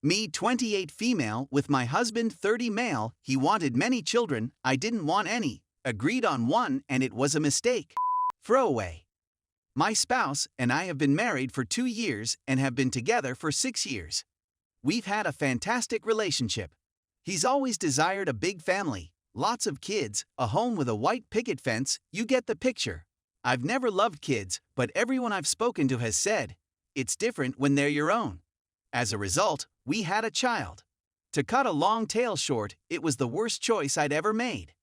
Me 28 female with my husband 30 male, he wanted many children, I didn't want any, agreed on one and it was a mistake. Throwaway. My spouse and I have been married for 2 years and have been together for 6 years. We've had a fantastic relationship. He's always desired a big family, lots of kids, a home with a white picket fence, you get the picture. I've never loved kids, but everyone I've spoken to has said, it's different when they're your own. As a result, we had a child. To cut a long tale short, it was the worst choice I'd ever made.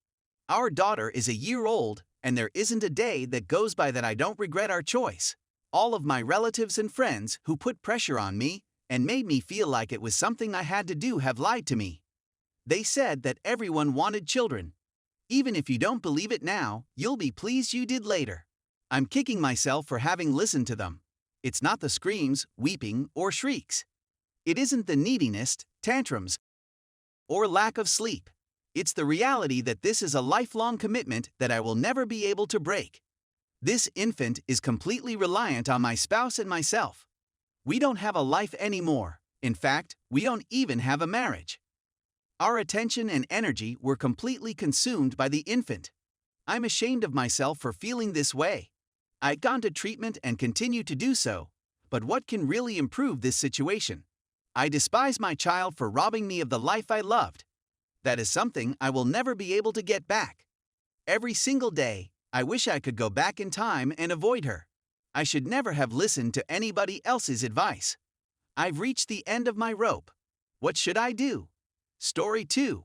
Our daughter is a year old, and there isn't a day that goes by that I don't regret our choice. All of my relatives and friends who put pressure on me and made me feel like it was something I had to do have lied to me. They said that everyone wanted children. Even if you don't believe it now, you'll be pleased you did later. I'm kicking myself for having listened to them. It's not the screams, weeping, or shrieks. It isn't the neediness, tantrums, or lack of sleep. It's the reality that this is a lifelong commitment that I will never be able to break. This infant is completely reliant on my spouse and myself. We don't have a life anymore. In fact, we don't even have a marriage. Our attention and energy were completely consumed by the infant. I'm ashamed of myself for feeling this way. I'd gone to treatment and continue to do so, but what can really improve this situation? I despise my child for robbing me of the life I loved. That is something I will never be able to get back. Every single day, I wish I could go back in time and avoid her. I should never have listened to anybody else's advice. I've reached the end of my rope. What should I do? Story 2.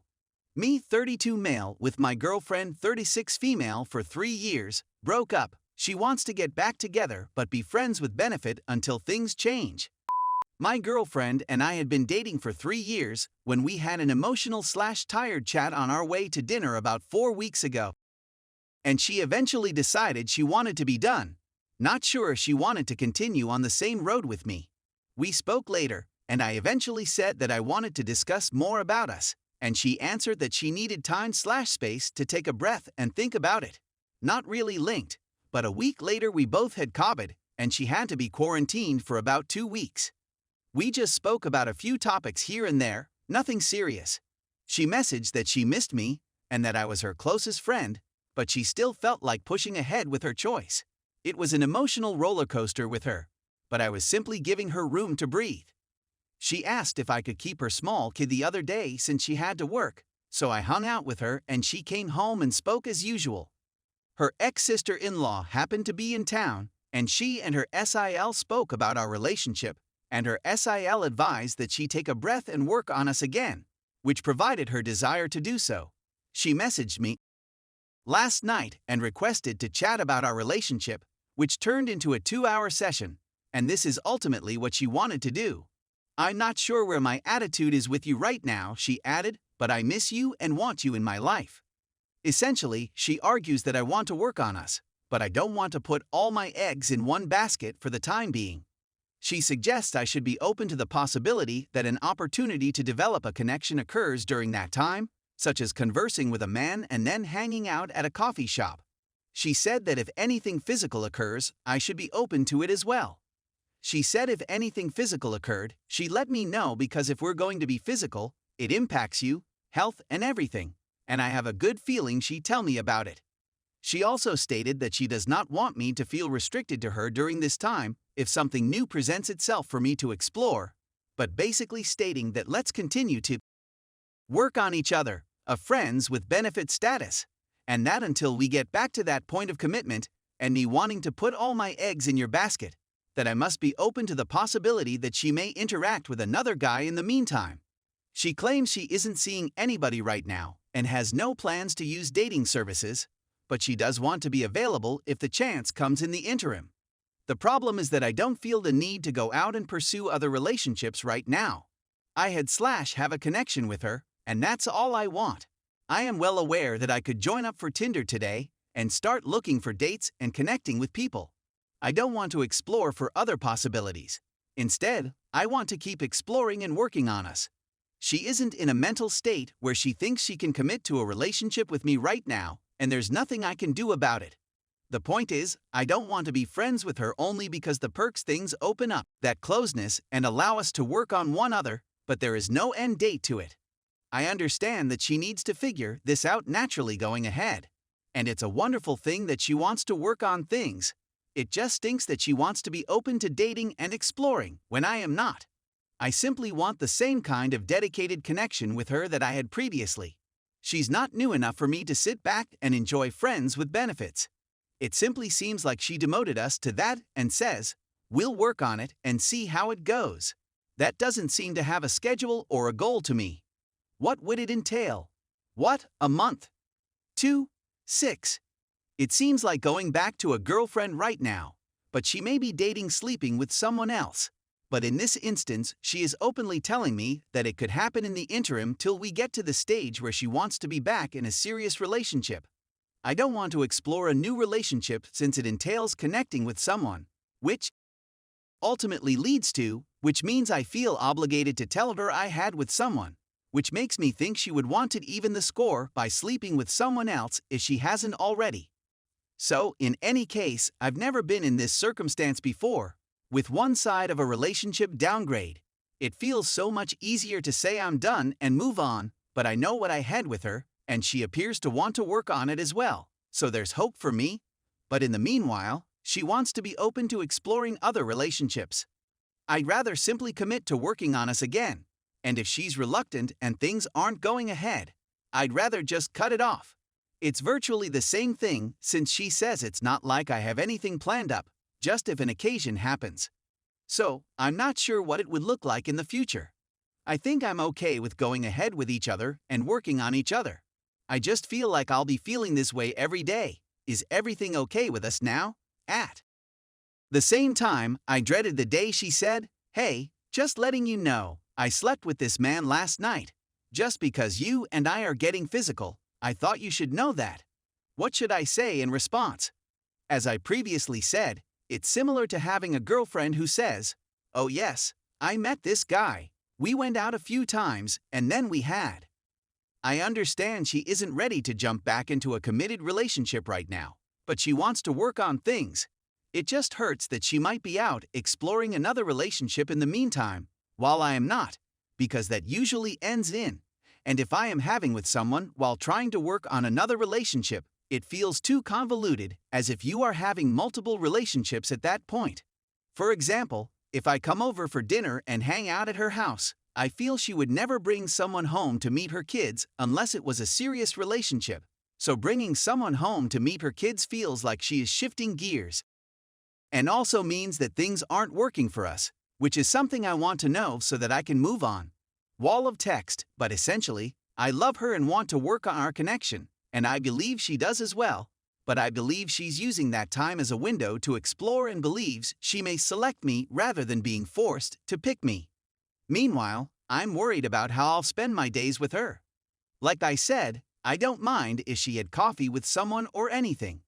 Me 32 male with my girlfriend 36 female for 3 years, broke up. She wants to get back together but be friends with benefit until things change. My girlfriend and I had been dating for 3 years when we had an emotional/tired chat on our way to dinner about 4 weeks ago. And she eventually decided she wanted to be done. Not sure if she wanted to continue on the same road with me. We spoke later, and I eventually said that I wanted to discuss more about us, and she answered that she needed time/space to take a breath and think about it. Not really linked, but a week later we both had COVID, and she had to be quarantined for about 2 weeks. We just spoke about a few topics here and there, nothing serious. She messaged that she missed me, and that I was her closest friend, but she still felt like pushing ahead with her choice. It was an emotional roller coaster with her, but I was simply giving her room to breathe. She asked if I could keep her small kid the other day since she had to work, so I hung out with her and she came home and spoke as usual. Her ex-sister-in-law happened to be in town, and she and her SIL spoke about our relationship, and her SIL advised that she take a breath and work on us again, which provided her desire to do so. She messaged me last night and requested to chat about our relationship, which turned into a 2-hour session, and this is ultimately what she wanted to do. I'm not sure where my attitude is with you right now, she added, but I miss you and want you in my life. Essentially, she argues that I want to work on us, but I don't want to put all my eggs in one basket for the time being. She suggests I should be open to the possibility that an opportunity to develop a connection occurs during that time, such as conversing with a man and then hanging out at a coffee shop. She said that if anything physical occurs, I should be open to it as well. She said if anything physical occurred, she'd let me know because if we're going to be physical, it impacts you, health, and everything, and I have a good feeling she'd tell me about it. She also stated that she does not want me to feel restricted to her during this time if something new presents itself for me to explore, but basically stating that let's continue to work on each other, a friends with benefit status, and that until we get back to that point of commitment and me wanting to put all my eggs in your basket, that I must be open to the possibility that she may interact with another guy in the meantime. She claims she isn't seeing anybody right now and has no plans to use dating services, but she does want to be available if the chance comes in the interim. The problem is that I don't feel the need to go out and pursue other relationships right now. I have a connection with her, and that's all I want. I am well aware that I could join up for Tinder today and start looking for dates and connecting with people. I don't want to explore for other possibilities. Instead, I want to keep exploring and working on us. She isn't in a mental state where she thinks she can commit to a relationship with me right now, and there's nothing I can do about it. The point is, I don't want to be friends with her only because the perks things open up that closeness and allow us to work on one another but there is no end date to it. I understand that she needs to figure this out naturally going ahead. And it's a wonderful thing that she wants to work on things. It just stinks that she wants to be open to dating and exploring when I am not. I simply want the same kind of dedicated connection with her that I had previously. She's not new enough for me to sit back and enjoy friends with benefits. It simply seems like she demoted us to that and says, we'll work on it and see how it goes. That doesn't seem to have a schedule or a goal to me. What would it entail? What, a month? 2, 6. It seems like going back to a girlfriend right now, but she may be dating sleeping with someone else. But in this instance, she is openly telling me that it could happen in the interim till we get to the stage where she wants to be back in a serious relationship. I don't want to explore a new relationship since it entails connecting with someone, which ultimately leads to, which means I feel obligated to tell her I had with someone, which makes me think she would want to even the score by sleeping with someone else if she hasn't already. So, in any case, I've never been in this circumstance before. With one side of a relationship downgrade, it feels so much easier to say I'm done and move on, but I know what I had with her, and she appears to want to work on it as well, so there's hope for me. But in the meanwhile, she wants to be open to exploring other relationships. I'd rather simply commit to working on us again, and if she's reluctant and things aren't going ahead, I'd rather just cut it off. It's virtually the same thing since she says it's not like I have anything planned up, just if an occasion happens. So, I'm not sure what it would look like in the future. I think I'm okay with going ahead with each other and working on each other. I just feel like I'll be feeling this way every day. Is everything okay with us now? At the same time, I dreaded the day she said, "Hey, just letting you know, I slept with this man last night. Just because you and I are getting physical, I thought you should know that." What should I say in response? As I previously said, it's similar to having a girlfriend who says, "Oh yes, I met this guy. We went out a few times, and then we had." I understand she isn't ready to jump back into a committed relationship right now, but she wants to work on things. It just hurts that she might be out exploring another relationship in the meantime, while I am not, because that usually ends in. And if I am having with someone while trying to work on another relationship, it feels too convoluted, as if you are having multiple relationships at that point. For example, if I come over for dinner and hang out at her house, I feel she would never bring someone home to meet her kids unless it was a serious relationship. So bringing someone home to meet her kids feels like she is shifting gears. And also means that things aren't working for us, which is something I want to know so that I can move on. Wall of text, but essentially, I love her and want to work on our connection, and I believe she does as well, but I believe she's using that time as a window to explore and believes she may select me rather than being forced to pick me. Meanwhile, I'm worried about how I'll spend my days with her. Like I said, I don't mind if she had coffee with someone or anything.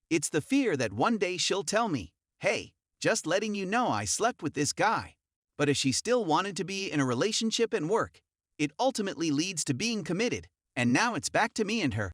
It's the fear that one day she'll tell me, "Hey, just letting you know I slept with this guy." But if she still wanted to be in a relationship and work, it ultimately leads to being committed, and now it's back to me and her.